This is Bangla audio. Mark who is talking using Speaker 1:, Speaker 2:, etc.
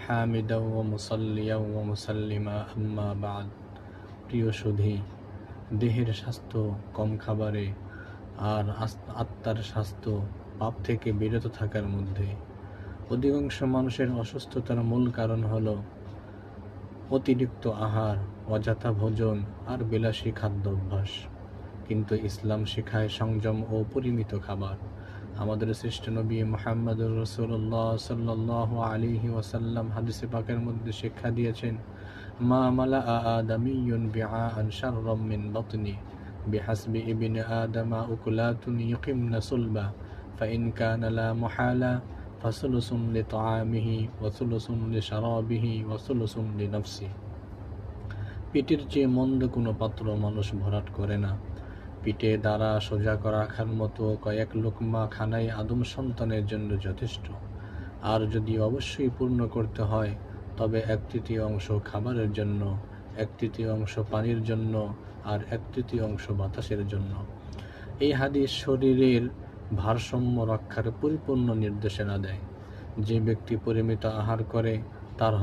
Speaker 1: حامدا ومصليا ومسلما أما بعد প্রিয় সুধী, দেহের স্বাস্থ্য কম খাবারে আর আত্মার স্বাস্থ্য পাপ থেকে বিরত থাকার মধ্যে। অধিকাংশ মানুষের অসুস্থতার মূল কারণ হল অতিরিক্ত আহার, অযথা ভোজন আর বিলাসী খাদ্যাভ্যাস। কিন্তু ইসলাম শেখায় সংযম ও পরিমিত খাবার। আমাদের শ্রেষ্ঠ নবী মুহাম্মদুর রাসূলুল্লাহ সাল্লাল্লাহু আলাইহি ওয়াসাল্লাম হাদিসে পাকের মধ্যে শিক্ষা দিয়েছেন, মা মালাআ আদামিয়্যুন বিআআন শাররাম মিন বাতনি বিহাসবি ইবনি আদামা উকুলাতুন ইয়াকিমনা সুলবা ফাইন কানা লা মুহালা ফাসুলুসুন লিতাআমিহি ওয়া সুলুসুন লিশারাবিহি ওয়া সুলুসুন লিনাফসিহি। পেটের চেয়ে মন্দ কোনো পাত্র মানুষ ভরাট করে না। পিঠে দ্বারা সোজা করা রাখার মতো কয়েক লোকমা খানাই আদম সন্তানের জন্য যথেষ্ট। আর যদি অবশ্যই পূর্ণ করতে হয়, তবে 1/3 খাবারের জন্য, 1/3 পানির জন্য আর 1/3 বাতাসের জন্য। এই হাদিস শরীরের ভারসাম্য রক্ষার পরিপূর্ণ নির্দেশনা দেয়। যে ব্যক্তি পরিমিত আহার করে, তার